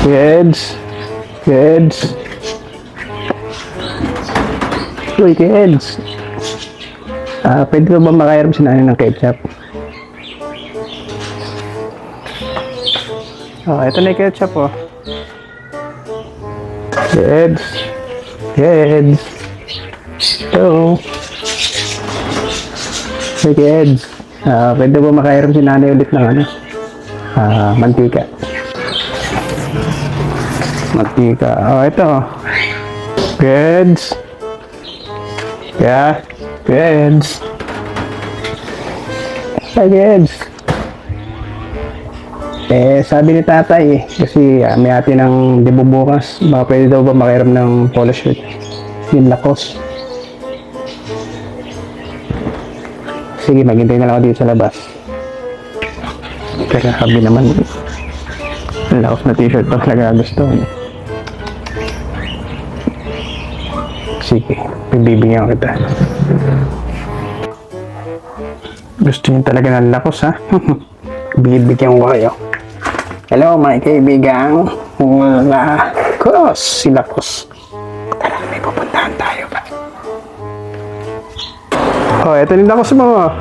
Kids. Kids. Uy, kids. Pwede ba makairam si nanay ng ketchup? Ito na yung ketchup, oh. Kids. Kids. Hello. Hey, kids. Pwede ba makairam si nanay ulit ng ano? Mantika. Mantika. Ito. Kids. Yeah. Kids. Hey, kids. Sabi ni tatay kasi may ati ng debo bukas. Baka pwede daw ba makairam ng polo shirt? Yung lakos. Sige, maghintay na lang ako dito sa labas. Pero sabi naman, lakos na t-shirt pa talaga gusto. Sige, bibigyan kita. Gusto niyo talaga ng lakos, ha? Bibigyan ko kayo. Hello, mga kaibigang lakos. Si lakos. Tara, may pupuntahan tayo ba? Eto yung lakos mo.